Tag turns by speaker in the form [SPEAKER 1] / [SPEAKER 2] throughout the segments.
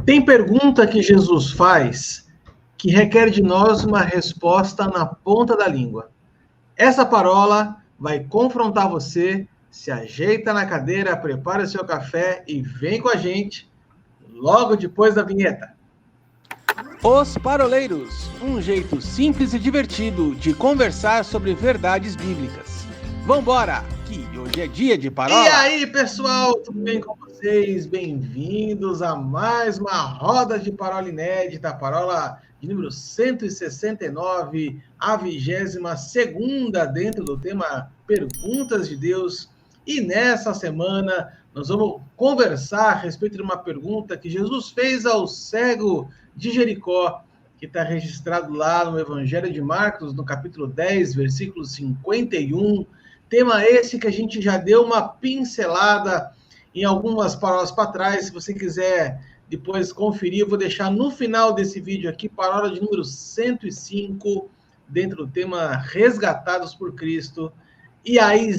[SPEAKER 1] Tem pergunta que Jesus faz que requer de nós uma resposta na ponta da língua. Essa parola vai confrontar você. Se ajeita na cadeira, prepara o seu café e vem com a gente logo depois da vinheta.
[SPEAKER 2] Os Paroleiros, um jeito simples e divertido de conversar sobre verdades bíblicas. Vambora, que hoje é dia de parola.
[SPEAKER 1] E aí, pessoal, tudo bem com vocês? Bem-vindos a mais uma roda de parola inédita, parola de número 169, a 22ª dentro do tema Perguntas de Deus. E nessa semana nós vamos conversar a respeito de uma pergunta que Jesus fez ao cego de Jericó, que está registrado lá no Evangelho de Marcos, no capítulo 10, versículo 51. Tema esse que a gente já deu uma pincelada em algumas paródias para trás. Se você quiser depois conferir, eu vou deixar no final desse vídeo aqui, paródia de número 105, dentro do tema Resgatados por Cristo. E aí,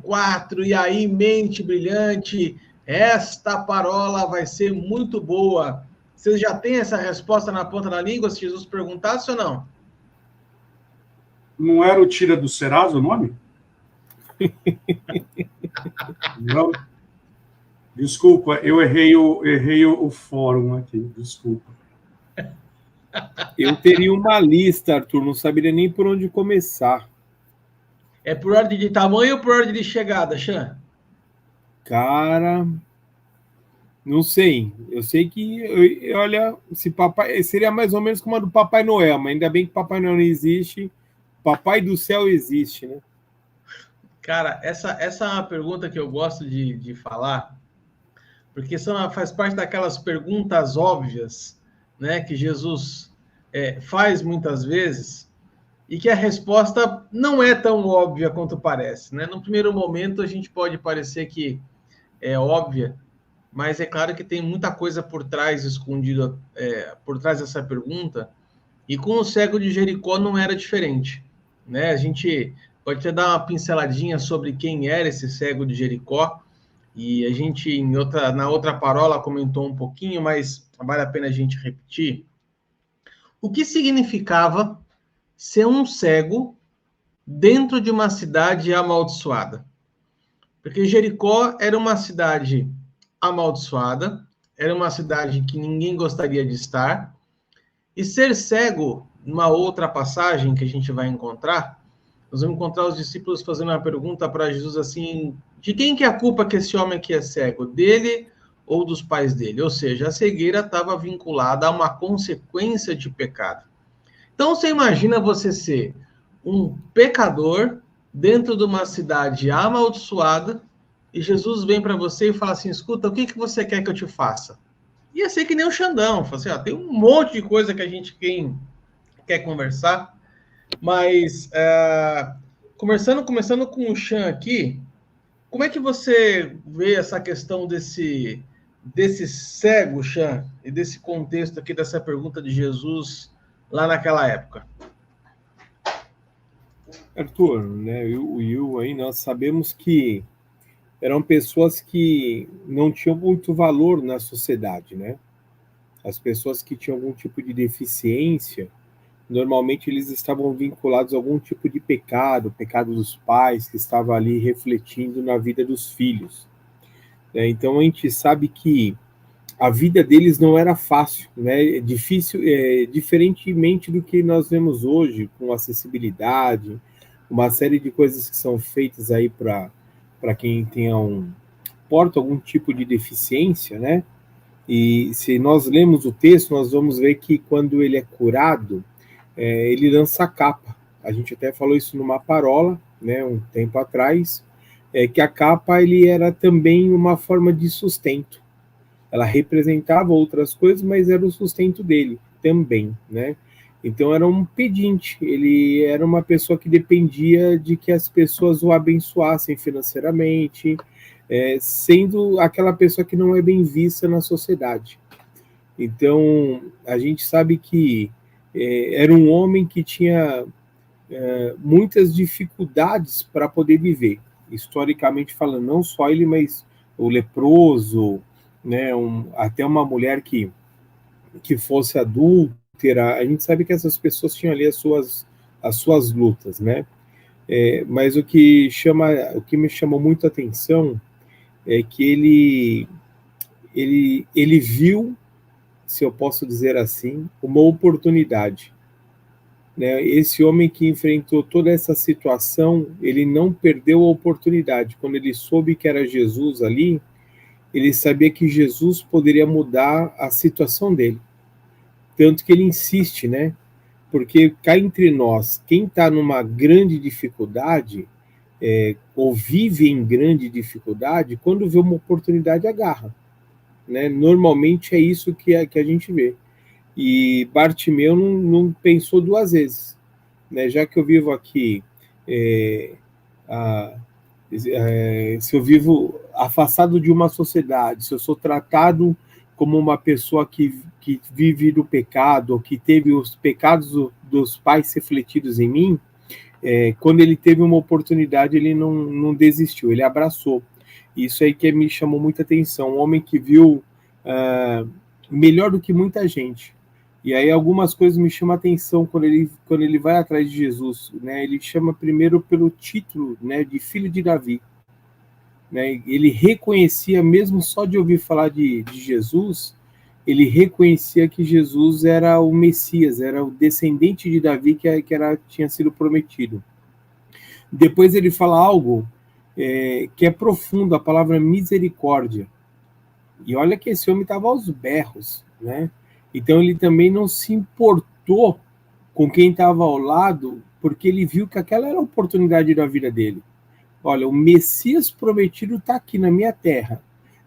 [SPEAKER 1] 04, e aí, mente brilhante, esta parola vai ser muito boa. Vocês já têm essa resposta na ponta da língua, se Jesus perguntasse ou não?
[SPEAKER 3] Não era o Tira do Serasa o nome? Não. Desculpa, eu errei o fórum aqui, desculpa.
[SPEAKER 4] Eu teria uma lista, Arthur, não saberia nem por onde começar.
[SPEAKER 1] É por ordem de tamanho ou por ordem de chegada, Xan?
[SPEAKER 4] Cara, não sei. Eu sei que, olha, se papai seria mais ou menos como a do Papai Noel, mas ainda bem que Papai Noel não existe. Papai do céu existe, né?
[SPEAKER 1] Cara, essa é uma pergunta que eu gosto de falar, porque faz parte daquelas perguntas óbvias, né, que Jesus faz muitas vezes, e que a resposta não é tão óbvia quanto parece, né? No primeiro momento, a gente pode parecer que é óbvia, mas é claro que tem muita coisa por trás, escondida por trás dessa pergunta, e com o cego de Jericó não era diferente, né? A gente pode até dar uma pinceladinha sobre quem era esse cego de Jericó, e a gente, na outra parola, comentou um pouquinho, mas vale a pena a gente repetir. O que significava ser um cego dentro de uma cidade amaldiçoada? Porque Jericó era uma cidade amaldiçoada, era uma cidade que ninguém gostaria de estar, e ser cego, numa outra passagem que a gente vai encontrar, nós vamos encontrar os discípulos fazendo uma pergunta para Jesus assim, de quem que é a culpa que esse homem aqui é cego? Dele ou dos pais dele? Ou seja, a cegueira estava vinculada a uma consequência de pecado. Então, você imagina você ser um pecador dentro de uma cidade amaldiçoada e Jesus vem para você e fala assim, escuta, o que você quer que eu te faça? Ia ser que nem o Xandão, fala assim, tem um monte de coisa que a gente quer conversar, mas começando com o Xan aqui, como é que você vê essa questão desse cego, Xan, e desse contexto aqui, dessa pergunta de Jesus lá naquela época?
[SPEAKER 4] Arthur, né, o Will aí, nós sabemos que eram pessoas que não tinham muito valor na sociedade, né? As pessoas que tinham algum tipo de deficiência, normalmente eles estavam vinculados a algum tipo de pecado dos pais, que estava ali refletindo na vida dos filhos. Então a gente sabe que a vida deles não era fácil, né? Difícil, diferentemente do que nós vemos hoje, com acessibilidade, uma série de coisas que são feitas aí para quem porta algum tipo de deficiência, né? E se nós lemos o texto, nós vamos ver que quando ele é curado, ele lança a capa. A gente até falou isso numa parola, né, um tempo atrás, que a capa ele era também uma forma de sustento. Ela representava outras coisas, mas era o sustento dele também, né? Então era um pedinte, ele era uma pessoa que dependia de que as pessoas o abençoassem financeiramente, sendo aquela pessoa que não é bem vista na sociedade. Então a gente sabe que era um homem que tinha muitas dificuldades para poder viver, historicamente falando, não só ele, mas o leproso, né, até uma mulher que que fosse adúltera. A gente sabe que essas pessoas tinham ali as suas lutas, né? Mas o que me chamou muito a atenção é que ele viu, se eu posso dizer assim, uma oportunidade, né? Esse homem que enfrentou toda essa situação, ele não perdeu a oportunidade. Quando ele soube que era Jesus ali, ele sabia que Jesus poderia mudar a situação dele. Tanto que ele insiste, né? Porque cá entre nós, quem está numa grande dificuldade, ou vive em grande dificuldade, quando vê uma oportunidade, agarra, né? Normalmente é isso que a gente vê. E Bartimeu não pensou duas vezes, né? Já que eu vivo aqui, se eu vivo afastado de uma sociedade, se eu sou tratado como uma pessoa que vive do pecado, ou que teve os pecados dos pais refletidos em mim, quando ele teve uma oportunidade, ele não desistiu, ele abraçou. Isso aí que me chamou muita atenção, um homem que viu melhor do que muita gente. E aí algumas coisas me chamam a atenção quando ele vai atrás de Jesus, né? Ele chama primeiro pelo título, né, de filho de Davi, né? Ele reconhecia, mesmo só de ouvir falar de Jesus, ele reconhecia que Jesus era o Messias, era o descendente de Davi que tinha sido prometido. Depois ele fala algo que é profundo, a palavra misericórdia. E olha que esse homem estava aos berros, né? Então ele também não se importou com quem estava ao lado, porque ele viu que aquela era a oportunidade da vida dele. Olha, o Messias prometido está aqui na minha terra,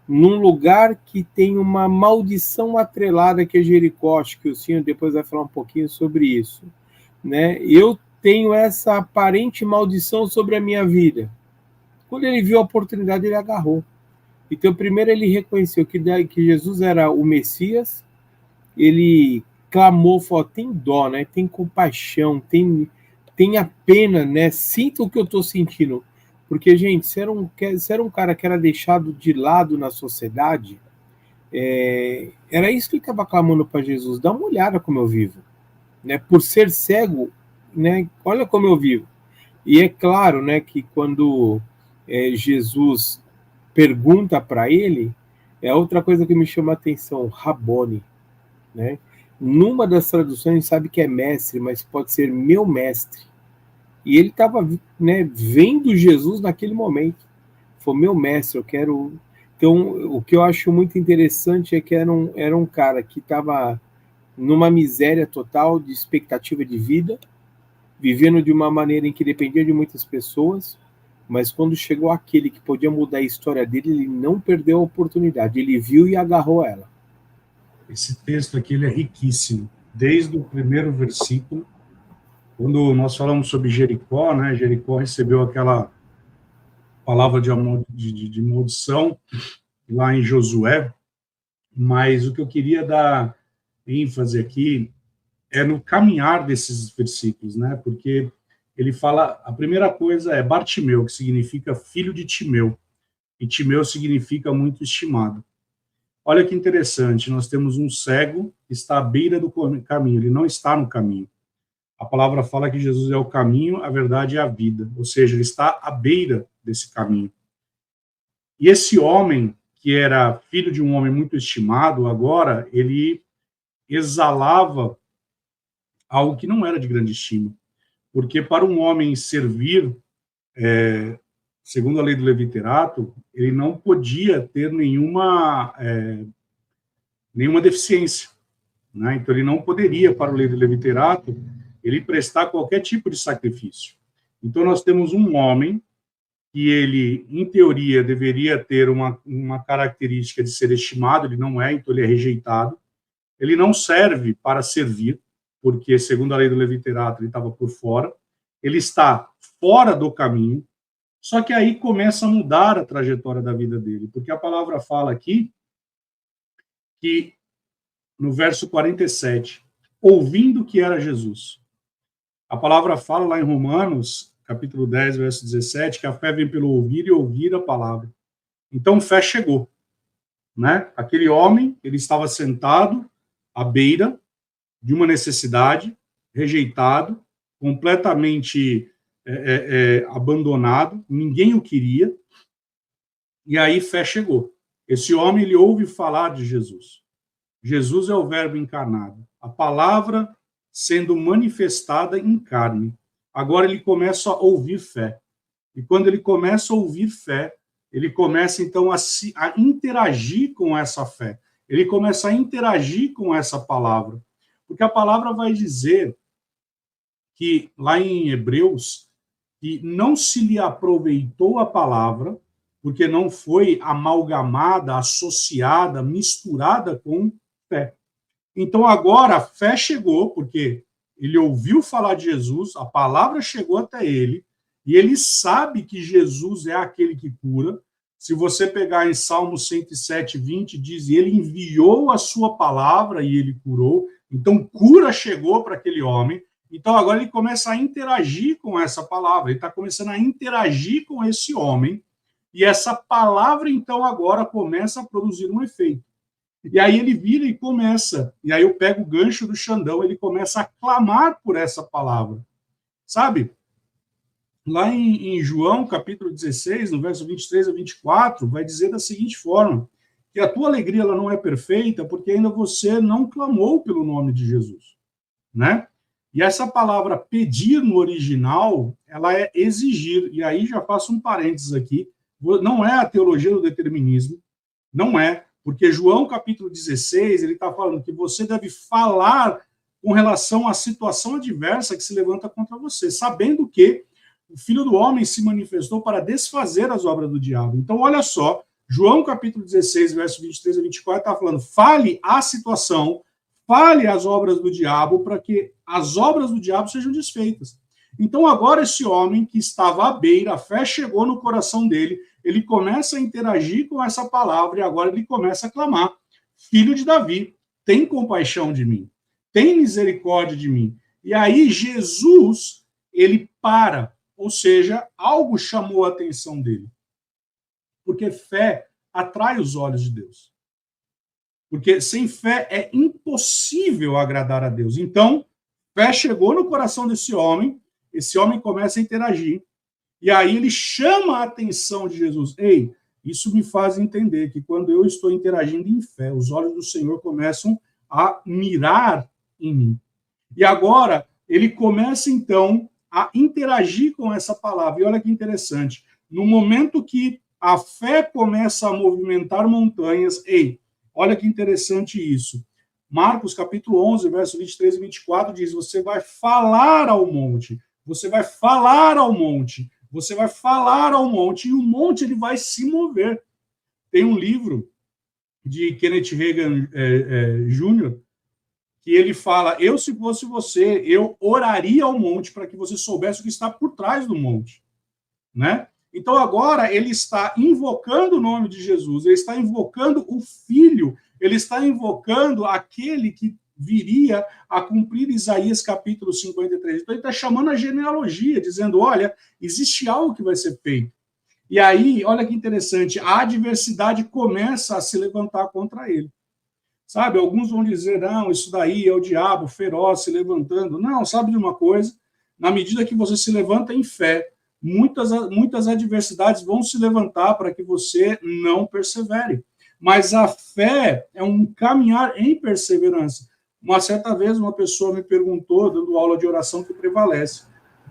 [SPEAKER 4] num lugar que tem uma maldição atrelada, que é Jericó, acho que o senhor depois vai falar um pouquinho sobre isso, né? Eu tenho essa aparente maldição sobre a minha vida. Quando ele viu a oportunidade, ele agarrou. Então, primeiro ele reconheceu que Jesus era o Messias, ele clamou, falou, tem dó, né? Tem compaixão, tem a pena, né? Sinta o que eu estou sentindo. Porque, gente, se era um cara que era deixado de lado na sociedade, era isso que ele estava clamando para Jesus. Dá uma olhada como eu vivo, né? Por ser cego, né? Olha como eu vivo. E é claro, né, que quando Jesus pergunta para ele, é outra coisa que me chama a atenção, Rabone, né? Numa das traduções, a gente sabe que é mestre, mas pode ser meu mestre. E ele estava, né, vendo Jesus naquele momento. Foi meu mestre, eu quero... Então, o que eu acho muito interessante é que era um cara que estava numa miséria total de expectativa de vida, vivendo de uma maneira em que dependia de muitas pessoas, mas quando chegou aquele que podia mudar a história dele, ele não perdeu a oportunidade, ele viu e agarrou ela.
[SPEAKER 3] Esse texto aqui ele é riquíssimo, desde o primeiro versículo, quando nós falamos sobre Jericó, né? Jericó recebeu aquela palavra de maldição lá em Josué, mas o que eu queria dar ênfase aqui é no caminhar desses versículos, né? Porque ele fala, a primeira coisa é Bartimeu, que significa filho de Timeu, e Timeu significa muito estimado. Olha que interessante, nós temos um cego que está à beira do caminho, ele não está no caminho. A palavra fala que Jesus é o caminho, a verdade e a vida, ou seja, ele está à beira desse caminho. E esse homem, que era filho de um homem muito estimado, agora ele exalava algo que não era de grande estima, porque para um homem servir, segundo a lei do leviterato, ele não podia ter nenhuma deficiência, né? Então ele não poderia, para a lei do leviterato, ele prestar qualquer tipo de sacrifício. Então nós temos um homem que ele, em teoria, deveria ter uma característica de ser estimado, ele não é, então ele é rejeitado. Ele não serve para servir, porque, segundo a lei do leviterato, ele estava por fora. Ele está fora do caminho, só que aí começa a mudar a trajetória da vida dele, porque a palavra fala aqui que, no verso 47, ouvindo que era Jesus. A palavra fala lá em Romanos, capítulo 10, verso 17, que a fé vem pelo ouvir e ouvir a palavra. Então, fé chegou, né? Aquele homem, ele estava sentado à beira de uma necessidade, rejeitado, completamente abandonado, ninguém o queria, e aí fé chegou. Esse homem, ele ouve falar de Jesus. Jesus é o verbo encarnado, a palavra sendo manifestada em carne. Agora ele começa a ouvir fé. E quando ele começa a ouvir fé, ele começa, então, a interagir com essa fé. Ele começa a interagir com essa palavra. Porque a palavra vai dizer que, lá em Hebreus, que não se lhe aproveitou a palavra, porque não foi amalgamada, associada, misturada com fé. Então, agora, a fé chegou, porque ele ouviu falar de Jesus, a palavra chegou até ele, e ele sabe que Jesus é aquele que cura. Se você pegar em Salmo 107, 20, diz, ele enviou a sua palavra e ele curou. Então, cura chegou para aquele homem. Então, agora ele começa a interagir com essa palavra. Ele está começando a interagir com esse homem. E essa palavra, então, agora começa a produzir um efeito. E aí ele vira e começa. E aí eu pego o gancho do Xandão, ele começa a clamar por essa palavra. Sabe? Lá em João, capítulo 16, no verso 23 a 24, vai dizer da seguinte forma, que a tua alegria ela não é perfeita porque ainda você não clamou pelo nome de Jesus, né? E essa palavra pedir no original, ela é exigir, e aí já faço um parênteses aqui, não é a teologia do determinismo, não é, porque João, capítulo 16, ele está falando que você deve falar com relação à situação adversa que se levanta contra você, sabendo que o Filho do Homem se manifestou para desfazer as obras do diabo. Então, olha só, João capítulo 16, verso 23 a 24, está falando, fale a situação, fale as obras do diabo, para que as obras do diabo sejam desfeitas. Então, agora esse homem que estava à beira, a fé chegou no coração dele, ele começa a interagir com essa palavra, e agora ele começa a clamar, Filho de Davi, tem compaixão de mim, tem misericórdia de mim. E aí Jesus, ele para, ou seja, algo chamou a atenção dele. Porque fé atrai os olhos de Deus. Porque sem fé é impossível agradar a Deus. Então, fé chegou no coração desse homem, esse homem começa a interagir, e aí ele chama a atenção de Jesus. Ei, isso me faz entender que quando eu estou interagindo em fé, os olhos do Senhor começam a mirar em mim. E agora, ele começa, então, a interagir com essa palavra. E olha que interessante, no momento que a fé começa a movimentar montanhas, olha que interessante isso. Marcos, capítulo 11, verso 23 e 24, diz, você vai falar ao monte, você vai falar ao monte, você vai falar ao monte, e o monte ele vai se mover. Tem um livro de Kenneth Hagin Jr., que ele fala, se fosse você, eu oraria ao monte para que você soubesse o que está por trás do monte, né? Então agora ele está invocando o nome de Jesus, ele está invocando o Filho, ele está invocando aquele que viria a cumprir Isaías capítulo 53. Então ele está chamando a genealogia, dizendo, olha, existe algo que vai ser feito. E aí, olha que interessante, a adversidade começa a se levantar contra ele. Sabe, alguns vão dizer, não, isso daí é o diabo feroz se levantando. Não, sabe de uma coisa? Na medida que você se levanta em fé, muitas adversidades vão se levantar para que você não persevere. Mas a fé é um caminhar em perseverança. Uma certa vez, uma pessoa me perguntou, dando aula de oração que prevalece,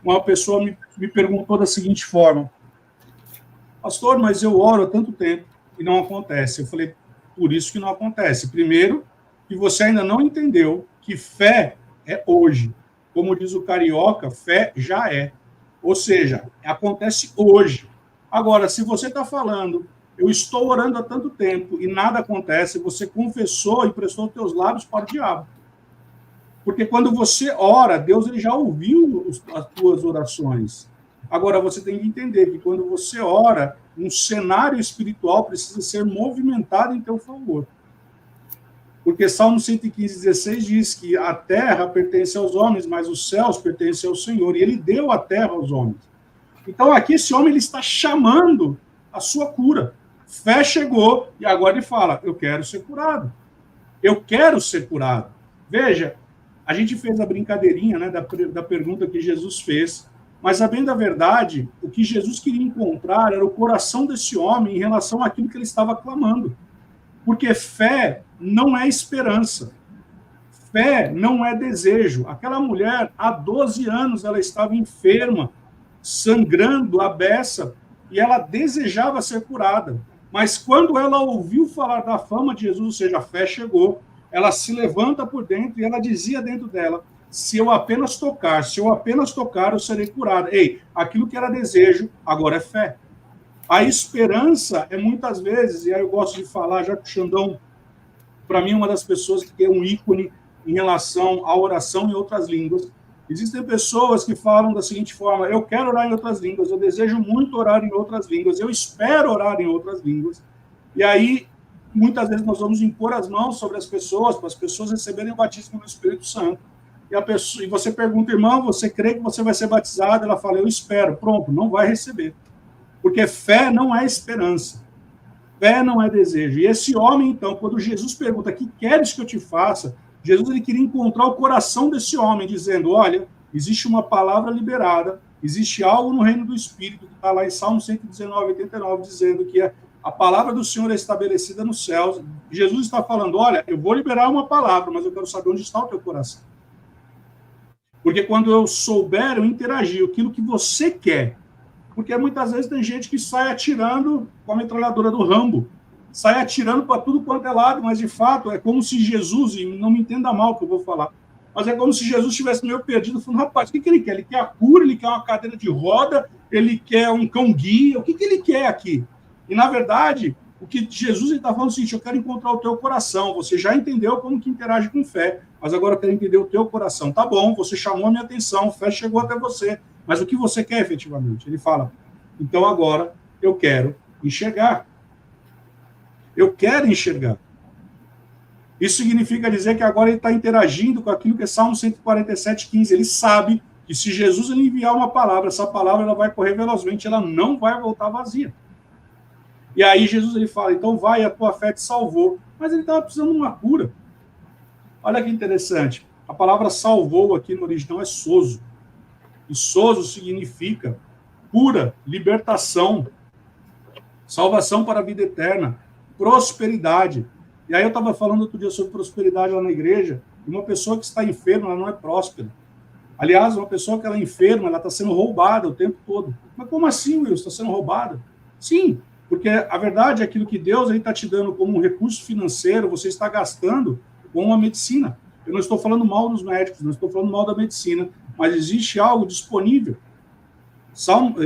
[SPEAKER 3] uma pessoa me perguntou da seguinte forma, pastor, mas eu oro há tanto tempo e não acontece. Eu falei, por isso que não acontece. Primeiro, que você ainda não entendeu que fé é hoje. Como diz o carioca, fé já é. Ou seja, acontece hoje. Agora, se você está falando, eu estou orando há tanto tempo e nada acontece, você confessou e prestou teus lábios para o diabo. Porque quando você ora, Deus ele já ouviu as tuas orações. Agora, você tem que entender que quando você ora, um cenário espiritual precisa ser movimentado em teu favor. Porque Salmo 115, 16 diz que a terra pertence aos homens, mas os céus pertencem ao Senhor. E ele deu a terra aos homens. Então, aqui esse homem ele está chamando a sua cura. Fé chegou e agora ele fala, eu quero ser curado. Eu quero ser curado. Veja, a gente fez a brincadeirinha, né, da pergunta que Jesus fez, mas, a bem da verdade, o que Jesus queria encontrar era o coração desse homem em relação àquilo que ele estava clamando. Porque fé não é esperança. Fé não é desejo. Aquela mulher, há 12 anos, ela estava enferma, sangrando a beça, e ela desejava ser curada. Mas quando ela ouviu falar da fama de Jesus, ou seja, a fé chegou, ela se levanta por dentro e ela dizia dentro dela: se eu apenas tocar, eu serei curada. Ei, aquilo que era desejo, agora é fé. A esperança é muitas vezes, e aí eu gosto de falar, já que o Xandão, para mim, é uma das pessoas que é um ícone em relação à oração em outras línguas. Existem pessoas que falam da seguinte forma: eu quero orar em outras línguas, eu desejo muito orar em outras línguas, eu espero orar em outras línguas. E aí, muitas vezes, nós vamos impor as mãos sobre as pessoas, para as pessoas receberem o batismo no Espírito Santo. E você pergunta: irmão, você crê que você vai ser batizado? Ela fala: eu espero. Pronto, não vai receber. Porque fé não é esperança. Fé não é desejo. E esse homem, então, quando Jesus pergunta: que queres que eu te faça? Jesus, ele queria encontrar o coração desse homem, dizendo: olha, existe uma palavra liberada, existe algo no reino do Espírito, que está lá em Salmo 119, 89, dizendo que a palavra do Senhor é estabelecida nos céus. Jesus está falando: olha, eu vou liberar uma palavra, mas eu quero saber onde está o teu coração. Porque quando eu souber, eu interagir aquilo que você quer. Porque muitas vezes tem gente que sai atirando com a metralhadora do Rambo, sai atirando para tudo quanto é lado, mas de fato é como se Jesus, e não me entenda mal o que eu vou falar, mas é como se Jesus estivesse meio perdido, falando: rapaz, o que ele quer? Ele quer a cura, ele quer uma cadeira de roda, ele quer um cão-guia, o que ele quer aqui? E, na verdade, o que Jesus está falando é o seguinte: eu quero encontrar o teu coração. Você já entendeu como que interage com fé, mas agora eu quero entender o teu coração. Tá bom, você chamou a minha atenção, fé chegou até você, mas o que você quer efetivamente? Ele fala: então agora eu quero enxergar. Eu quero enxergar. Isso significa dizer que agora ele está interagindo com aquilo que é Salmo 147, 15. Ele sabe que se Jesus ele enviar uma palavra, essa palavra ela vai correr velozmente, ela não vai voltar vazia. E aí Jesus ele fala: então vai, a tua fé te salvou. Mas ele estava precisando de uma cura. Olha que interessante. A palavra salvou aqui no original é sozo. E sozo significa cura, libertação, salvação para a vida eterna, prosperidade. E aí eu estava falando outro dia sobre prosperidade lá na igreja, e uma pessoa que está enferma, ela não é próspera. Aliás, uma pessoa que ela é enferma, ela está sendo roubada o tempo todo. Mas como assim, Wilson? Está sendo roubada? Sim, porque a verdade é aquilo que Deus está te dando como um recurso financeiro, você está gastando com a medicina. Eu não estou falando mal dos médicos, não estou falando mal da medicina, mas existe algo disponível.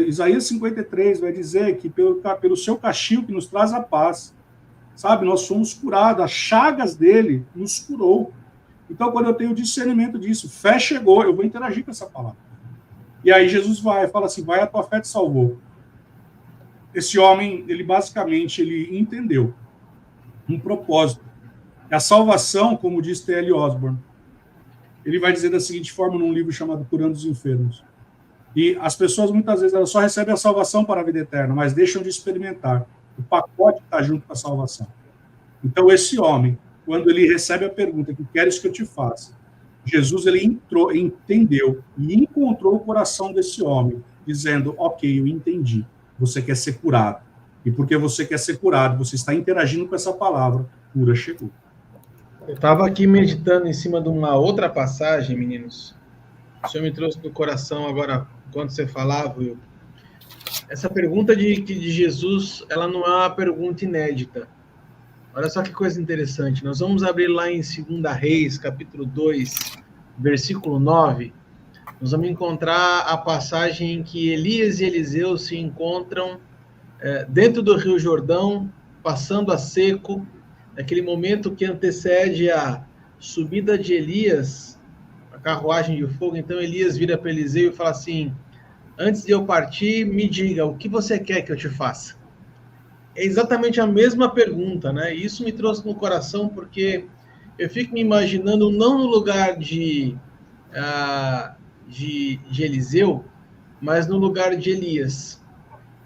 [SPEAKER 3] Isaías 53 vai dizer que pelo seu castigo que nos traz a paz, sabe, nós somos curados, as chagas dele nos curou. Então, quando eu tenho discernimento disso, fé chegou, eu vou interagir com essa palavra. E aí Jesus fala assim: vai, a tua fé te salvou. Esse homem, ele basicamente, ele entendeu um propósito. A salvação, como diz T.L. Osborne, ele vai dizer da seguinte forma num livro chamado Curando os Enfermos: e as pessoas, muitas vezes, elas só recebem a salvação para a vida eterna, mas deixam de experimentar o pacote que está junto com a salvação. Então, esse homem, quando ele recebe a pergunta: que queres que eu te faça? Jesus, ele entendeu e encontrou o coração desse homem, dizendo: ok, eu entendi, você quer ser curado. E porque você quer ser curado, você está interagindo com essa palavra, cura chegou.
[SPEAKER 1] Eu estava aqui meditando em cima de uma outra passagem, meninos. O Senhor me trouxe no coração agora, quando você falava, Will. Essa pergunta de Jesus, ela não é uma pergunta inédita. Olha só que coisa interessante. Nós vamos abrir lá em 2 Reis, capítulo 2, versículo 9. Nós vamos encontrar a passagem em que Elias e Eliseu se encontram dentro do Rio Jordão, passando a seco, naquele momento que antecede a subida de Elias, a carruagem de fogo. Então Elias vira para Eliseu e fala assim: antes de eu partir, me diga, o que você quer que eu te faça? É exatamente a mesma pergunta, né? E isso me trouxe no coração, porque eu fico me imaginando não no lugar de Eliseu, mas no lugar de Elias.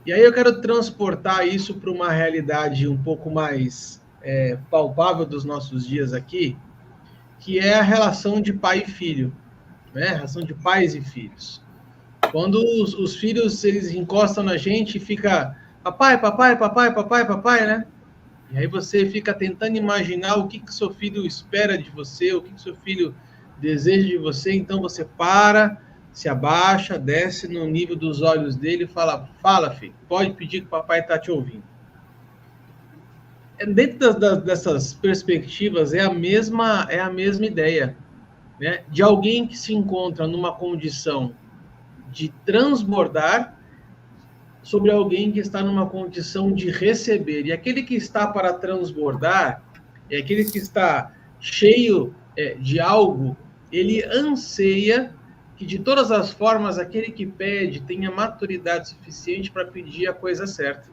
[SPEAKER 1] E aí eu quero transportar isso para uma realidade um pouco mais palpável dos nossos dias aqui, que é a relação de pai e filho, né? A relação de pais e filhos. Quando os filhos eles encostam na gente e fica papai, papai, papai, papai, papai, né? E aí você fica tentando imaginar o que seu filho espera de você, o que seu filho deseja de você. Então você para, se abaixa, desce no nível dos olhos dele e fala, filho, pode pedir que o papai está te ouvindo. Dentro dessas perspectivas, é a mesma ideia, né? De alguém que se encontra numa condição de transbordar sobre alguém que está numa condição de receber. E aquele que está para transbordar, é aquele que está cheio de algo, ele anseia que, de todas as formas, aquele que pede tenha maturidade suficiente para pedir a coisa certa.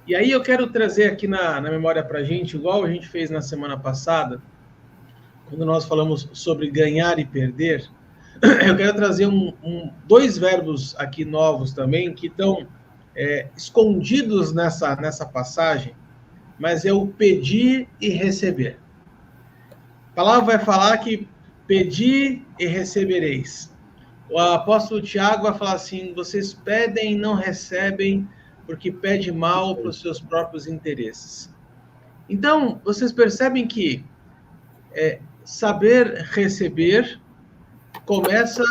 [SPEAKER 1] E aí eu quero trazer aqui na memória para a gente, igual a gente fez na semana passada, quando nós falamos sobre ganhar e perder, eu quero trazer dois verbos aqui novos também, que estão escondidos nessa passagem, mas é o pedir e receber. A palavra vai falar que pedir e recebereis. O apóstolo Tiago vai falar assim, vocês pedem e não recebem, porque pede mal para os seus próprios interesses. Então, vocês percebem que saber receber começa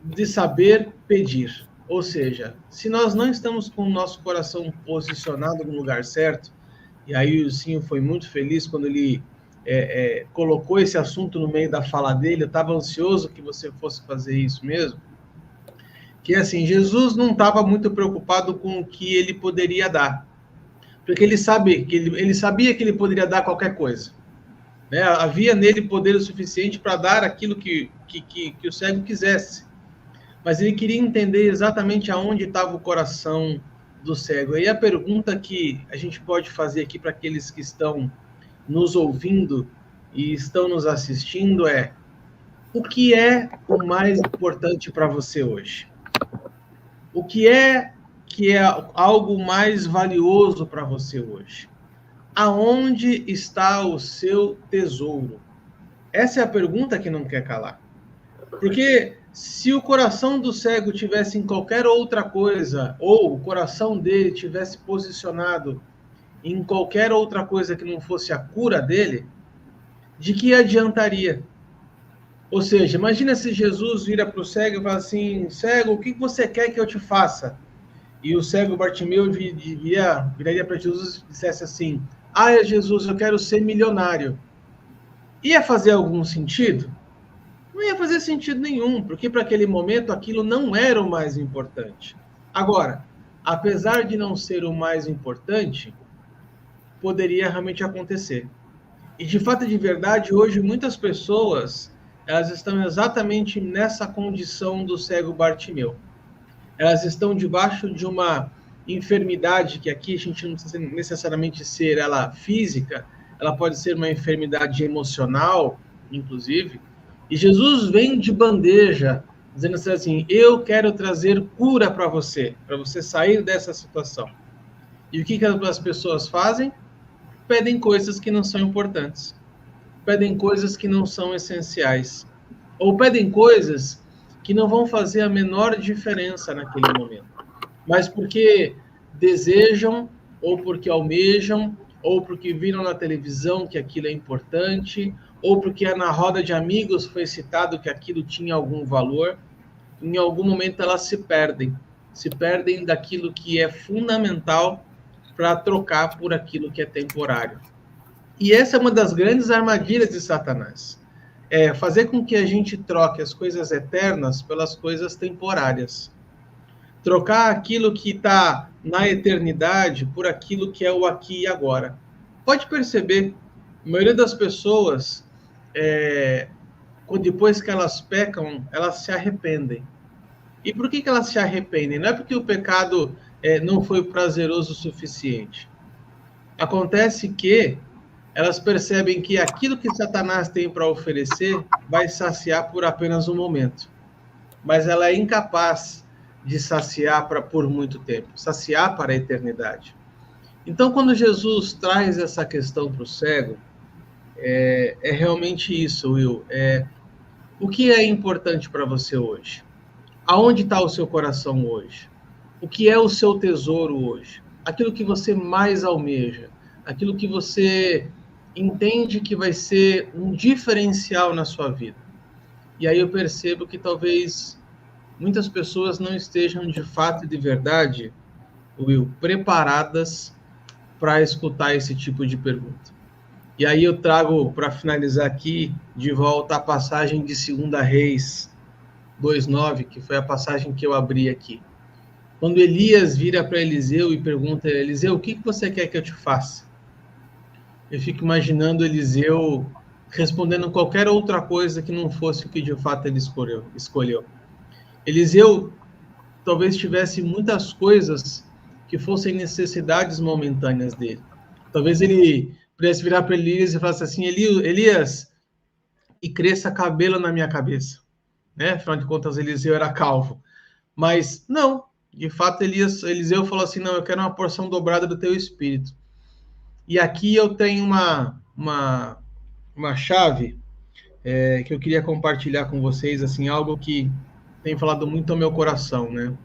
[SPEAKER 1] de saber pedir. Ou seja, se nós não estamos com o nosso coração posicionado no lugar certo, e aí o Sinho foi muito feliz quando ele colocou esse assunto no meio da fala dele, eu estava ansioso que você fosse fazer isso mesmo, que assim, Jesus não estava muito preocupado com o que ele poderia dar, porque ele sabia que ele poderia dar qualquer coisa, né? Havia nele poder o suficiente para dar aquilo que o cego quisesse, mas ele queria entender exatamente aonde estava o coração do cego. E a pergunta que a gente pode fazer aqui para aqueles que estão nos ouvindo e estão nos assistindo é: o que é o mais importante para você hoje? O que é algo mais valioso para você hoje? Aonde está o seu tesouro? Essa é a pergunta que não quer calar. Porque se o coração do cego tivesse em qualquer outra coisa, ou o coração dele tivesse posicionado em qualquer outra coisa que não fosse a cura dele, de que adiantaria? Ou seja, imagina se Jesus vira para o cego e fala assim, cego, o que você quer que eu te faça? E o cego Bartimeu viraria para Jesus e dissesse assim, Jesus, eu quero ser milionário. Ia fazer algum sentido? Não ia fazer sentido nenhum, porque para aquele momento aquilo não era o mais importante. Agora, apesar de não ser o mais importante, poderia realmente acontecer. E de fato, de verdade, hoje muitas pessoas, elas estão exatamente nessa condição do cego Bartimeu. Elas estão debaixo de uma enfermidade, que aqui a gente não precisa necessariamente ser ela física, ela pode ser uma enfermidade emocional, inclusive. E Jesus vem de bandeja, dizendo assim, eu quero trazer cura para você sair dessa situação. E o que as pessoas fazem? Pedem coisas que não são importantes. Pedem coisas que não são essenciais. Ou pedem coisas que não vão fazer a menor diferença naquele momento. Mas porque desejam, ou porque almejam, ou porque viram na televisão que aquilo é importante, ou porque na roda de amigos foi citado que aquilo tinha algum valor, em algum momento elas se perdem daquilo que é fundamental para trocar por aquilo que é temporário. E essa é uma das grandes armadilhas de Satanás, é fazer com que a gente troque as coisas eternas pelas coisas temporárias. Trocar aquilo que está na eternidade por aquilo que é o aqui e agora. Pode perceber, a maioria das pessoas, depois que elas pecam, elas se arrependem. E por que elas se arrependem? Não é porque o pecado não foi prazeroso o suficiente. Acontece que elas percebem que aquilo que Satanás tem para oferecer vai saciar por apenas um momento. Mas ela é incapaz de saciar por muito tempo, saciar para a eternidade. Então, quando Jesus traz essa questão para o cego, é realmente isso, Will. O que é importante para você hoje? Aonde está o seu coração hoje? O que é o seu tesouro hoje? Aquilo que você mais almeja, aquilo que você entende que vai ser um diferencial na sua vida. E aí eu percebo que talvez muitas pessoas não estejam de fato e de verdade, Will, preparadas para escutar esse tipo de pergunta. E aí eu trago, para finalizar aqui, de volta a passagem de 2 Reis 2:9, que foi a passagem que eu abri aqui. Quando Elias vira para Eliseu e pergunta: Eliseu, o que você quer que eu te faça? Eu fico imaginando Eliseu respondendo qualquer outra coisa que não fosse o que de fato ele escolheu. Eliseu talvez tivesse muitas coisas que fossem necessidades momentâneas dele. Talvez ele pudesse virar para Elias e falasse assim: Elias, e cresça cabelo na minha cabeça. Né? Afinal de contas, Eliseu era calvo. Mas não, de fato, Eliseu falou assim: não, eu quero uma porção dobrada do teu espírito. E aqui eu tenho uma chave que eu queria compartilhar com vocês, assim, algo que tem falado muito ao meu coração, né?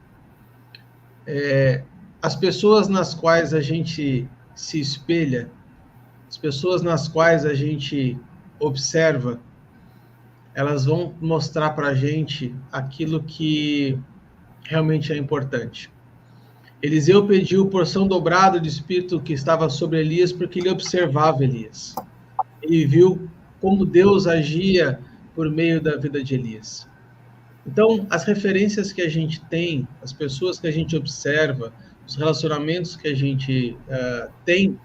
[SPEAKER 1] As pessoas nas quais a gente se espelha, as pessoas nas quais a gente observa, elas vão mostrar para a gente aquilo que realmente é importante. Eliseu pediu porção dobrada do espírito que estava sobre Elias porque ele observava Elias. Ele viu como Deus agia por meio da vida de Elias. Então, as referências que a gente tem, as pessoas que a gente observa, os relacionamentos que a gente tem,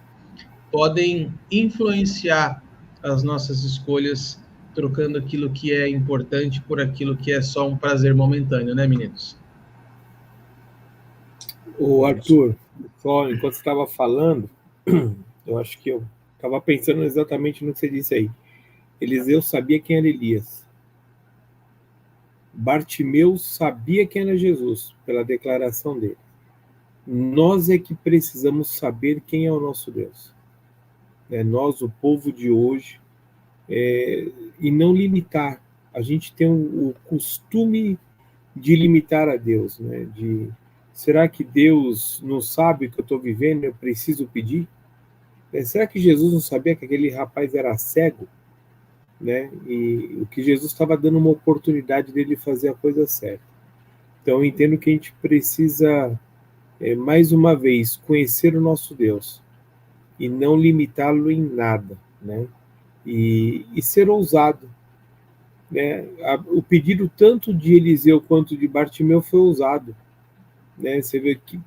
[SPEAKER 1] podem influenciar as nossas escolhas, trocando aquilo que é importante por aquilo que é só um prazer momentâneo, né, meninos?
[SPEAKER 4] Ô, Arthur, só enquanto você estava falando, eu acho que eu estava pensando exatamente no que você disse aí. Eliseu sabia quem era Elias. Bartimeu sabia quem era Jesus, pela declaração dele. Nós é que precisamos saber quem é o nosso Deus. Nós, o povo de hoje, e não limitar. A gente tem o costume de limitar a Deus, né? Será que Deus não sabe o que eu estou vivendo? Eu preciso pedir? Será que Jesus não sabia que aquele rapaz era cego? Né? E o que Jesus estava dando uma oportunidade dele fazer a coisa certa. Então eu entendo que a gente precisa, mais uma vez, conhecer o nosso Deus e não limitá-lo em nada, né? E ser ousado. Né? O pedido tanto de Eliseu quanto de Bartimeu foi ousado. Né? Você vê que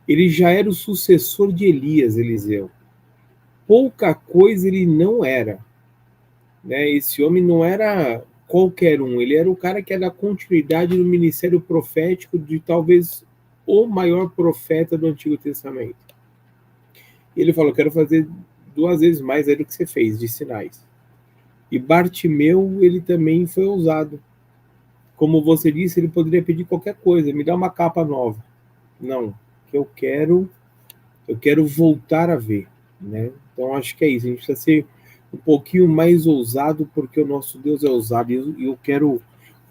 [SPEAKER 4] ele já era o sucessor de Elias, Eliseu. Pouca coisa ele não era. Né? Esse homem não era qualquer um, ele era o cara que ia dar continuidade no ministério profético de talvez o maior profeta do Antigo Testamento. E ele falou: quero fazer 2 vezes mais do que você fez, de sinais. E Bartimeu, ele também foi ousado. Como você disse, ele poderia pedir qualquer coisa, me dá uma capa nova. Não, eu quero voltar a ver. Né? Então acho que é isso, a gente precisa ser um pouquinho mais ousado, porque o nosso Deus é ousado. E eu quero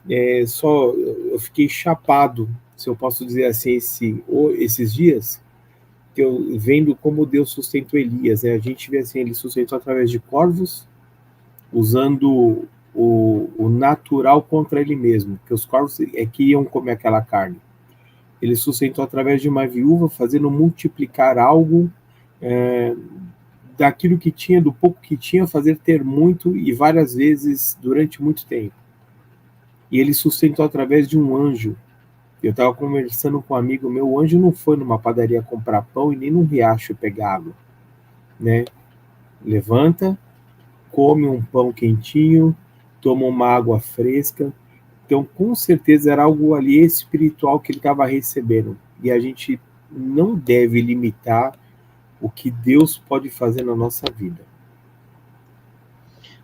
[SPEAKER 4] eu fiquei chapado, se eu posso dizer assim, esses dias, que eu vendo como Deus sustentou Elias. Né? A gente vê assim, ele sustentou através de corvos, usando o natural contra ele mesmo, porque os corvos que iam comer aquela carne. Ele sustentou através de uma viúva, fazendo multiplicar algo daquilo que tinha, do pouco que tinha, fazer ter muito, e várias vezes durante muito tempo. E ele sustentou através de um anjo. Eu estava conversando com um amigo meu, o anjo não foi numa padaria comprar pão e nem num riacho pegar água. Né? Levanta, come um pão quentinho, toma uma água fresca. Então, com certeza, era algo ali espiritual que ele estava recebendo. E a gente não deve limitar o que Deus pode fazer na nossa vida.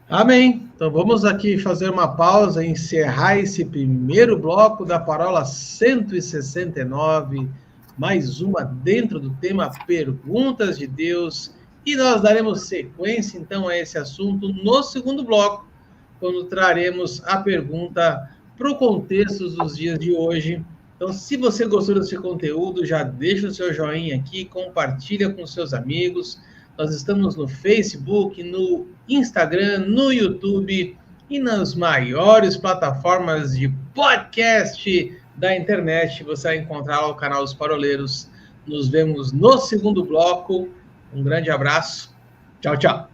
[SPEAKER 1] Amém. Então vamos aqui fazer uma pausa e encerrar esse primeiro bloco da Parola 169, mais uma dentro do tema Perguntas de Deus E nós daremos sequência, então, a esse assunto no segundo bloco, quando traremos a pergunta para o contexto dos dias de hoje. Então, se você gostou desse conteúdo, já deixa o seu joinha aqui, compartilha com seus amigos. Nós estamos no Facebook, no Instagram, no YouTube e nas maiores plataformas de podcast da internet. Você vai encontrar lá o canal dos Paroleiros. Nos vemos no segundo bloco. Um grande abraço. Tchau, tchau.